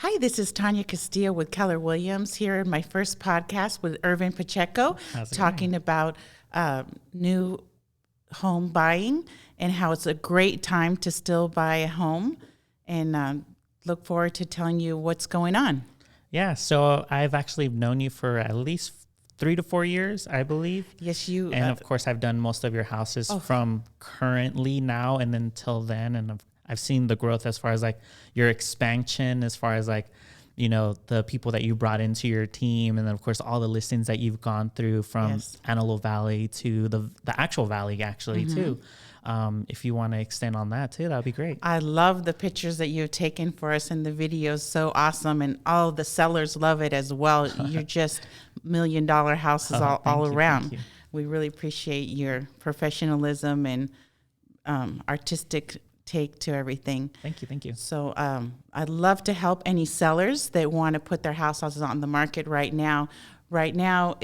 Hi, this is Tanya Castillo with Keller Williams here in my first podcast with Irvin Pacheco, talking about new home buying and how it's a great time to still buy a home, and look forward to telling you what's going on. Yeah, so I've actually known you for at least 3 to 4 years, I believe. Yes, you. And of course, I've done most of your houses from currently now and then till then. And I've seen the growth as far as like your expansion, as far as like, you know, the people that you brought into your team. And then of course, all the listings that you've gone through from Antelope Valley to the actual valley actually too. If you want to extend on that too, that would be great. I love the pictures that you've taken for us in the videos. So awesome. And all the sellers love it as well. You're just $1 million houses all around. We really appreciate your professionalism and artistic take to everything. Thank you. So I'd love to help any sellers that want to put their houses on the market right now. Right now,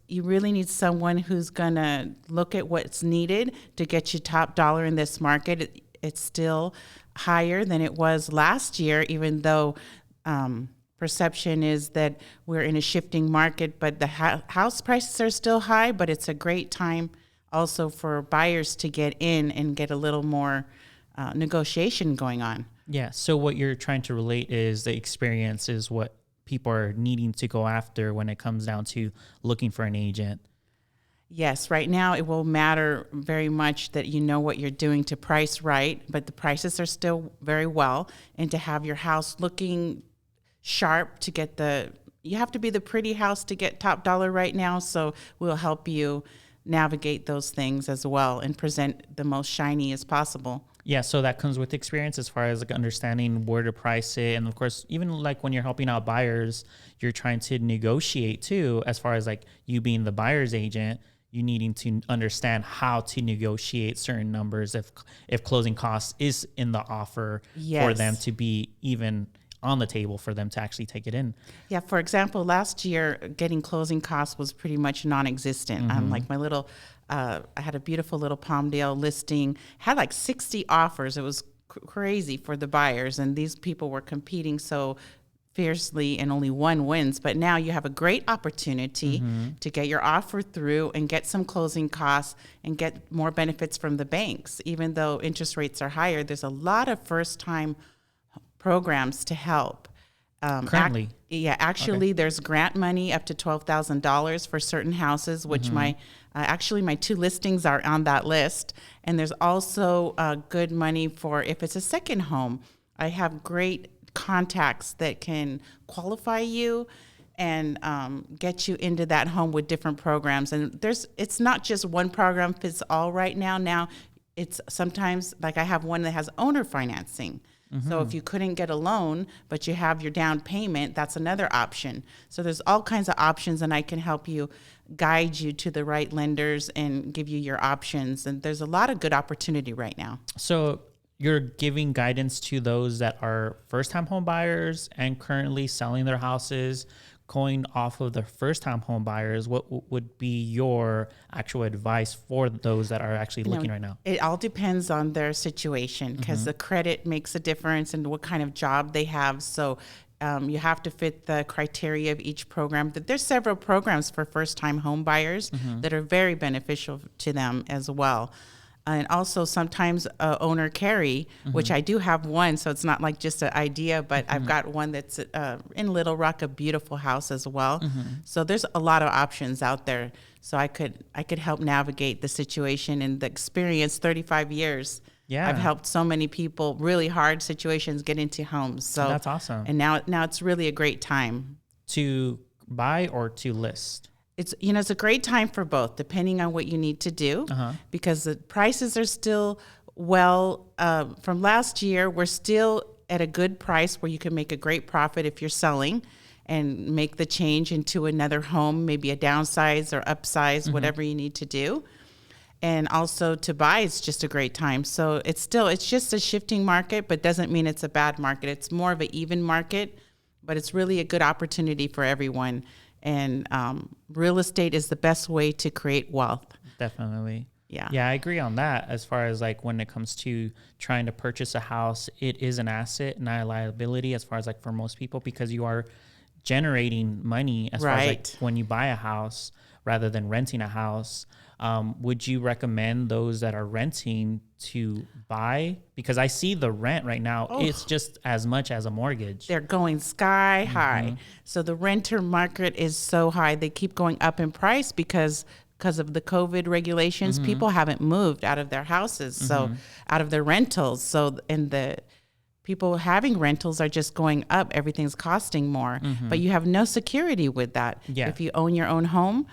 you really need someone who's going to look at what's needed to get you top dollar in this market. It's still higher than it was last year, even though perception is that we're in a shifting market, but the house prices are still high, but it's a great time also for buyers to get in and get a little more negotiation going on. Yeah, so what you're trying to relate is the experience is what people are needing to go after when it comes down to looking for an agent. Yes, right now it will matter very much that you know what you're doing to price right, but the prices are still very well, and to have your house looking sharp to get you have to be the pretty house to get top dollar right now, so we'll help you navigate those things as well and present the most shiny as possible. Yeah, so that comes with experience as far as like understanding where to price it. And of course, even like when you're helping out buyers, you're trying to negotiate too, as far as like you being the buyer's agent, you needing to understand how to negotiate certain numbers if closing costs is in the offer for them to be even on the table for them to actually take it in. Yeah, for example, last year, getting closing costs was pretty much non-existent. Like my little, I had a beautiful little Palmdale listing, had like 60 offers. It was crazy for the buyers, and these people were competing so fiercely and only one wins. But now you have a great opportunity to get your offer through and get some closing costs and get more benefits from the banks. Even though interest rates are higher, there's a lot of first-time programs to help. Currently? There's grant money up to $12,000 for certain houses, which my 2 listings are on that list. And there's also good money for if it's a second home. I have great contacts that can qualify you and get you into that home with different programs. And it's not just one program fits all right now. Now it's sometimes, like I have one that has owner financing. So if you couldn't get a loan, but you have your down payment, that's another option. So there's all kinds of options, and I can help you guide you to the right lenders and give you your options. And there's a lot of good opportunity right now. So you're giving guidance to those that are first-time home buyers and currently selling their houses. Going off of the first-time home buyers, what would be your actual advice for those that are actually looking right now? It all depends on their situation, because the credit makes a difference and what kind of job they have. So you have to fit the criteria of each program. There's several programs for first-time home buyers that are very beneficial to them as well. And also sometimes owner carry, which I do have one, so it's not like just an idea, but I've got one that's in Little Rock, a beautiful house as well. So there's a lot of options out there. So I could help navigate the situation and the experience. 35 years. Yeah, I've helped so many people, really hard situations, get into homes. So that's awesome. And now it's really a great time to buy or to list. It's a great time for both, depending on what you need to do, because the prices are still from last year. We're still at a good price where you can make a great profit if you're selling and make the change into another home, maybe a downsize or upsize, whatever you need to do. And also to buy, it's just a great time. So it's just a shifting market, but doesn't mean it's a bad market. It's more of an even market, but it's really a good opportunity for everyone. And real estate is the best way to create wealth. Definitely. Yeah. Yeah, I agree on that. As far as like when it comes to trying to purchase a house, it is an asset, not a liability as far as like for most people, because you are generating money as far as like Right. when you buy a house rather than renting a house. Would you recommend those that are renting to buy? Because I see the rent right now, it's just as much as a mortgage. They're going sky high. So the renter market is so high. They keep going up in price because of the COVID regulations. People haven't moved out of their houses, so out of their rentals. So and the people having rentals are just going up. Everything's costing more, but you have no security with that. Yeah. If you own your own home,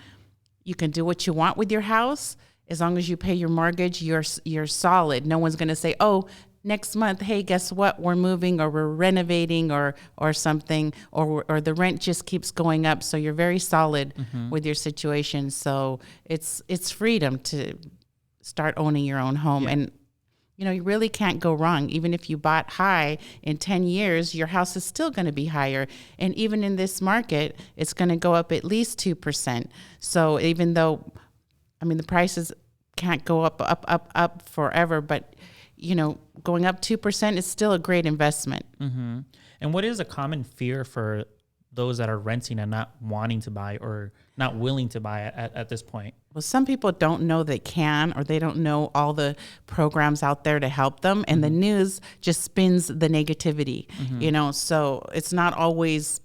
you can do what you want with your house. As long as you pay your mortgage, you're solid. No one's going to say, "Oh, next month, hey, guess what? We're moving or we're renovating or something, or the rent just keeps going up." So you're very solid with your situation. So it's freedom to start owning your own home. Yeah. And you really can't go wrong. Even if you bought high, in 10 years, your house is still going to be higher. And even in this market, it's going to go up at least 2%. So even though, the prices can't go up forever, but, going up 2% is still a great investment. Mm-hmm. And what is a common fear for those that are renting and not wanting to buy or not willing to buy at this point? Well, some people don't know they can, or they don't know all the programs out there to help them. And the news just spins the negativity, so it's not always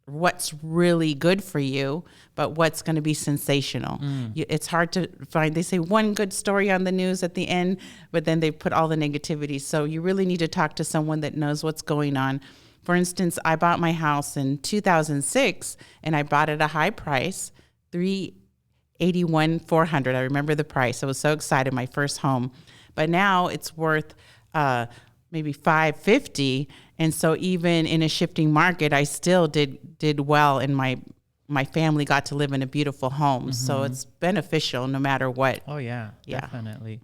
what's really good for you, but what's going to be sensational. It's hard to find. They say one good story on the news at the end, but then they put all the negativity. So you really need to talk to someone that knows what's going on. For instance, I bought my house in 2006, and I bought at a high price, $381,400. I remember the price. I was so excited, my first home. But now it's worth maybe $550. And so even in a shifting market, I still did well, and my family got to live in a beautiful home. So it's beneficial no matter what. Oh yeah, Yeah. definitely.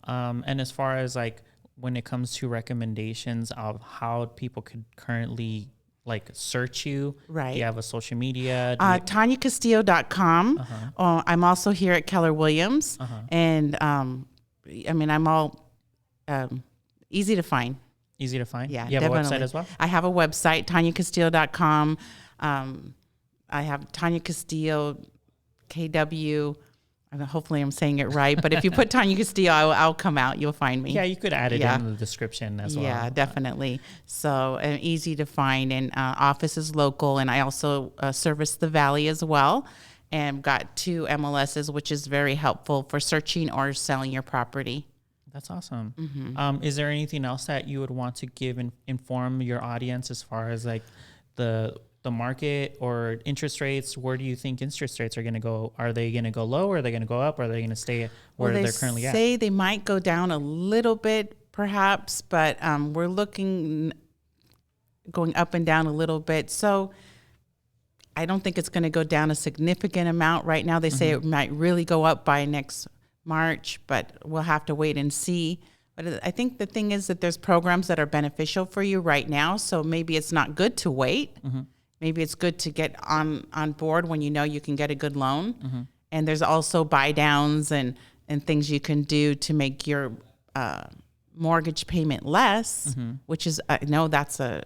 And as far as like when it comes to recommendations of how people could currently like search you, Right. do you have a social media? TanyaCastillo.com. I'm also here at Keller Williams. And I'm all easy to find. Easy to find? Yeah, You have definitely. a website as well? I have a website, TanyaCastillo.com. I have Tanya Castillo, KW. Hopefully I'm saying it right. But if you put Tanya Castillo, I'll come out. You'll find me. Yeah, you could add it Yeah. in the description as well. Yeah, definitely. So easy to find, and office is local, and I also service the Valley as well, and got 2 MLSs, which is very helpful for searching or selling your property. That's awesome. Is there anything else that you would want to give and inform your audience as far as like the market or interest rates? Where do you think interest rates are going to go? Are they going to go low, or are they going to go up, or are they going to stay where they're currently at? They say they might go down a little bit, perhaps, but we're looking going up and down a little bit. So I don't think it's going to go down a significant amount right now. They say it might really go up by next March, but we'll have to wait and see. But I think the thing is that there's programs that are beneficial for you right now. So maybe it's not good to wait. Maybe it's good to get on board when you know you can get a good loan. And there's also buy downs and things you can do to make your mortgage payment less, which is, I know that's a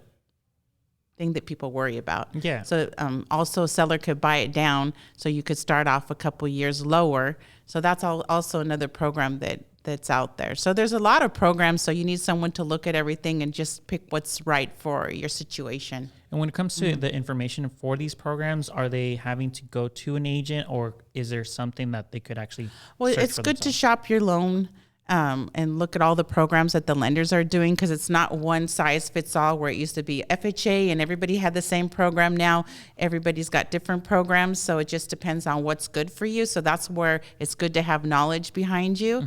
thing that people worry about. Yeah. So also a seller could buy it down, so you could start off a couple years lower. So that's also another program that's out there. So there's a lot of programs, so you need someone to look at everything and just pick what's right for your situation. And when it comes to the information for these programs, are they having to go to an agent, or is there something that they could actually Well, search it's for good to themselves? shop your loan and look at all the programs that the lenders are doing, because it's not one size fits all, where it used to be FHA and everybody had the same program. Now everybody's got different programs, so it just depends on what's good for you. So that's where it's good to have knowledge behind you.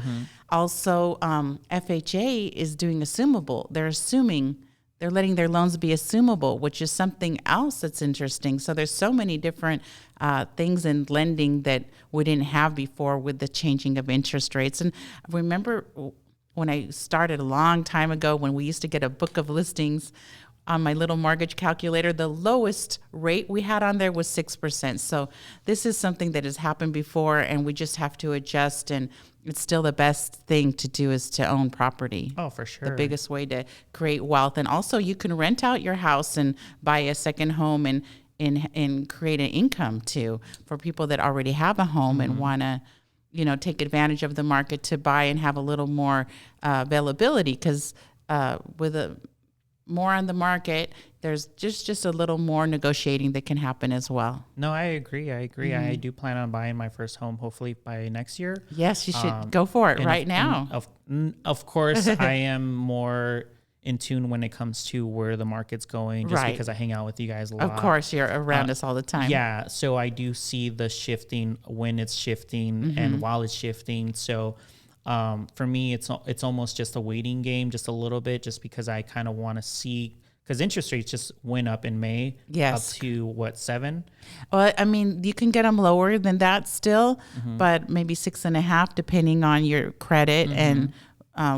Also, FHA is doing assumable. They're letting their loans be assumable, which is something else that's interesting. So there's so many different things in lending that we didn't have before with the changing of interest rates. And I remember when I started a long time ago, when we used to get a book of listings, on my little mortgage calculator, the lowest rate we had on there was 6%. So this is something that has happened before, and we just have to adjust. And it's still the best thing to do is to own property. Oh, for sure. The biggest way to create wealth. And also you can rent out your house and buy a second home and create an income too for people that already have a home and want to, take advantage of the market to buy and have a little more availability. Because with more on the market, there's just a little more negotiating that can happen as well. No, I agree. I do plan on buying my first home hopefully by next year. Yes, you should go for it right now. Of course, I am more in tune when it comes to where the market's going, just because I hang out with you guys a lot. Of course, you're around us all the time. Yeah, so I do see the shifting when it's shifting and while it's shifting. So for me, it's almost just a waiting game, just a little bit, just because I kind of want to see, because interest rates just went up in May. Yes. Up to what, 7? Well, I mean, you can get them lower than that still, but maybe 6.5, depending on your credit and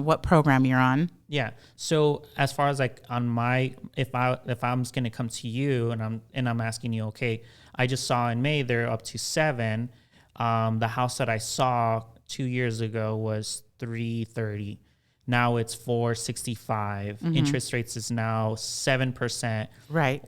what program you're on. Yeah. So as far as like on my, if I'm just gonna come to you and I'm asking you, okay, I just saw in May they're up to 7. The house that I saw 2 years ago was 330. Now it's 465. Interest rates is now 7%. Right.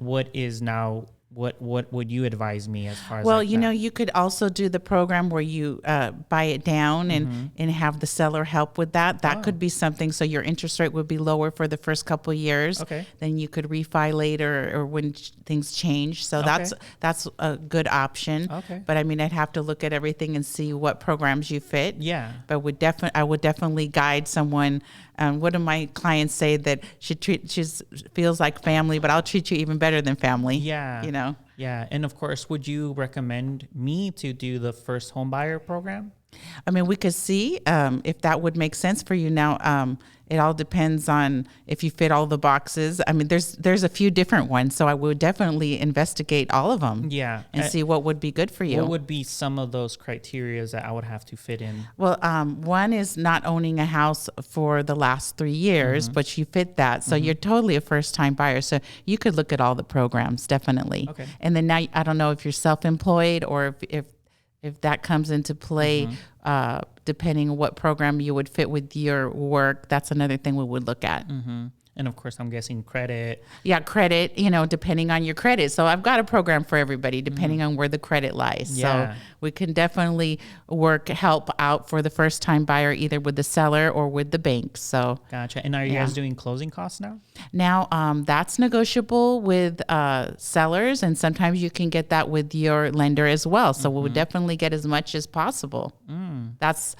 What would you advise me as far as? Well, you could also do the program where you buy it down and have the seller help with that. That could be something. So your interest rate would be lower for the first couple of years. Okay. Then you could refi later or when things change. So that's a good option. Okay. But I mean, I'd have to look at everything and see what programs you fit. Yeah. But I would definitely guide someone. One of my clients say that she feels like family, but I'll treat you even better than family. Yeah. Yeah. And of course, would you recommend me to do the first home buyer program? I mean, we could see if that would make sense for you. Now, it all depends on if you fit all the boxes. I mean, there's a few different ones, so I would definitely investigate all of them. Yeah, and see what would be good for you. What would be some of those criteria that I would have to fit in? Well, one is not owning a house for the last 3 years, but you fit that, so you're totally a first-time buyer. So you could look at all the programs, definitely. Okay. And then now, I don't know if you're self-employed or if that comes into play, depending on what program you would fit with your work, that's another thing we would look at. And of course, I'm guessing credit. Yeah, credit, depending on your credit. So I've got a program for everybody, depending on where the credit lies. Yeah. So we can definitely help out for the first time buyer, either with the seller or with the bank. So Gotcha. And are you guys doing closing costs now? Now, that's negotiable with sellers, and sometimes you can get that with your lender as well. So we would definitely get as much as possible. That's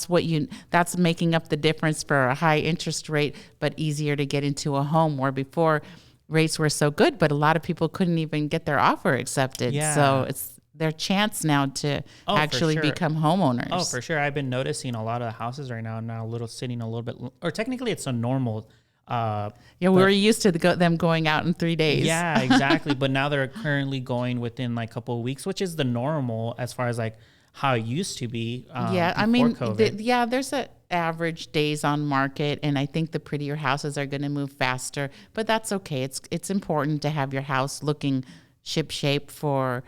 making up the difference for a high interest rate, but easier to get into a home, where before rates were so good, but a lot of people couldn't even get their offer accepted. Yeah. So it's their chance now to actually become homeowners. Oh, for sure. I've been noticing a lot of the houses right now sitting a little bit, or technically it's a normal. We're used to them going out in 3 days. Yeah, exactly. But now they're currently going within like a couple of weeks, which is the normal as far as like how it used to be. I mean, COVID. There's a average days on market, and I think the prettier houses are going to move faster, but that's okay. It's important to have your house looking ship shape for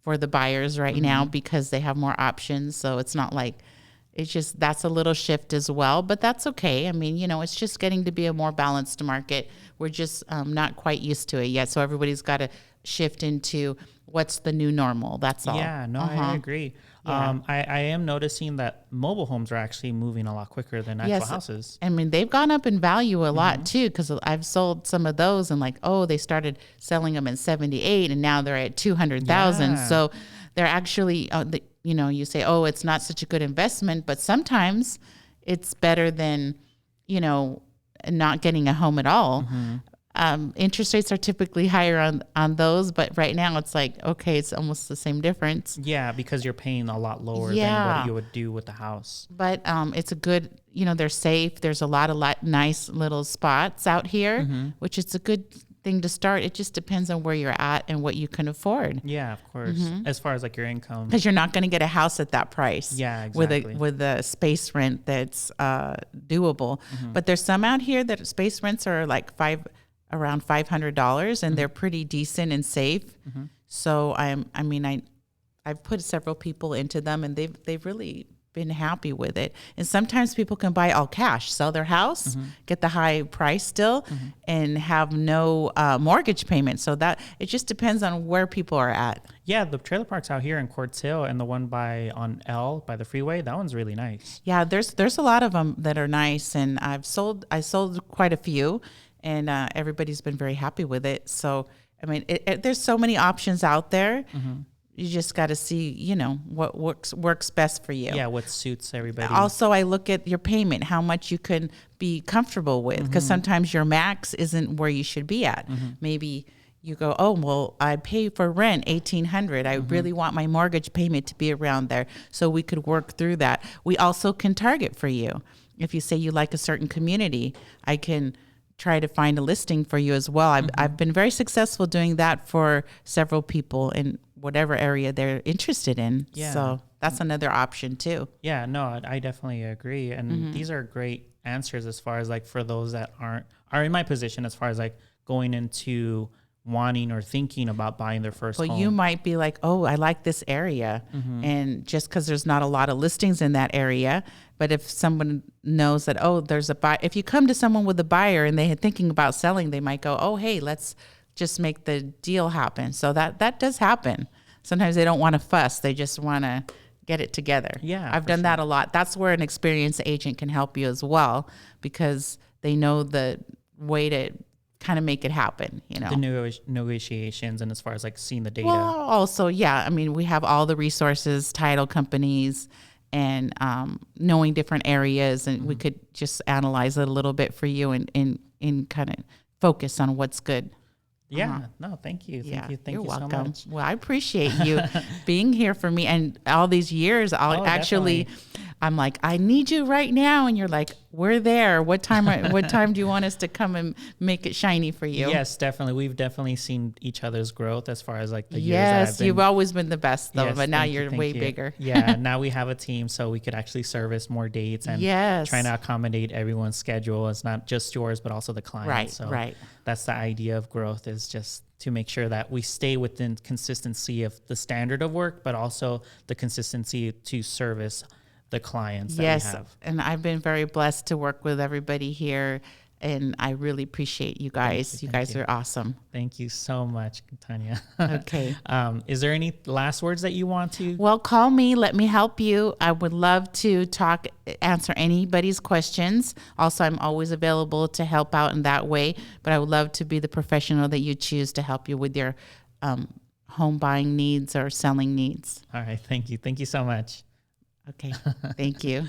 the buyers right now, because they have more options. So it's not like, that's a little shift as well, but that's okay. I mean, it's just getting to be a more balanced market. We're just not quite used to it yet. So everybody's got to shift into what's the new normal. That's all. Yeah, no, I agree. Yeah. I am noticing that mobile homes are actually moving a lot quicker than actual houses. I mean, they've gone up in value a lot too, because I've sold some of those and they started selling them in 78 and now they're at 200,000. Yeah. So they're actually, you say, oh, it's not such a good investment, but sometimes it's better than, not getting a home at all. Interest rates are typically higher on those, but right now it's like, okay, it's almost the same difference. Yeah, because you're paying a lot lower than what you would do with the house. But it's a good, they're safe. There's a lot of nice little spots out here, which is a good thing to start. It just depends on where you're at and what you can afford. Yeah, of course. As far as like your income. Because you're not going to get a house at that price. Yeah, exactly. With a space rent that's doable. But there's some out here that space rents are like around $500, and they're pretty decent and safe. So I've put several people into them, and they've really been happy with it. And sometimes people can buy all cash, sell their house, get the high price still, and have no mortgage payment. So that it just depends on where people are at. Yeah, the trailer parks out here in Quartz Hill and the one on L by the freeway, that one's really nice. Yeah, there's a lot of them that are nice, and I sold quite a few, and everybody's been very happy with it. So I mean, there's so many options out there. You just got to see, what works best for you. Yeah, what suits everybody. Also, I look at your payment, how much you can be comfortable with, because sometimes your max isn't where you should be at. Maybe you go, oh, well, I pay for rent $1,800. I really want my mortgage payment to be around there, so we could work through that. We also can target for you. If you say you like a certain community, I can try to find a listing for you as well. I've been very successful doing that for several people in whatever area they're interested in. Yeah. So that's another option too. Yeah, no, I definitely agree. And these are great answers as far as like for those that are in my position, as far as like going into wanting or thinking about buying their first home. You might be like, oh, I like this area. And just because there's not a lot of listings in that area, but if someone knows that, oh, there's a buy, if you come to someone with a buyer and they're thinking about selling, they might go, oh, hey, let's just make the deal happen. So that does happen. Sometimes they don't want to fuss. They just want to get it together. Yeah, I've done that a lot. That's where an experienced agent can help you as well, because they know the way to kind of make it happen, The negotiations, and as far as like seeing the data. Well, also, yeah. I mean, we have all the resources, title companies, and knowing different areas, and we could just analyze it a little bit for you and kind of focus on what's good. Yeah, no, thank you. Thank you You're welcome. So much. Well, I appreciate you being here for me, and all these years. Definitely. I'm like, I need you right now, and you're like, we're there. What time do you want us to come and make it shiny for you? Yes, definitely. We've definitely seen each other's growth as far as like the years. Yes, you've always been the best though, but now you're way bigger. Yeah, now we have a team, so we could actually service more dates and trying to accommodate everyone's schedule. It's not just yours, but also the client. Right, so right. That's the idea of growth, is just to make sure that we stay within consistency of the standard of work, but also the consistency to service the clients that we have. And I've been very blessed to work with everybody here, and I really appreciate you guys. You guys are awesome. Thank you so much, Tanya. Okay. Is there any last words that you want to? Well, call me. Let me help you. I would love to answer anybody's questions. Also, I'm always available to help out in that way, but I would love to be the professional that you choose to help you with your home buying needs or selling needs. All right. Thank you. Thank you so much. Okay. Thank you.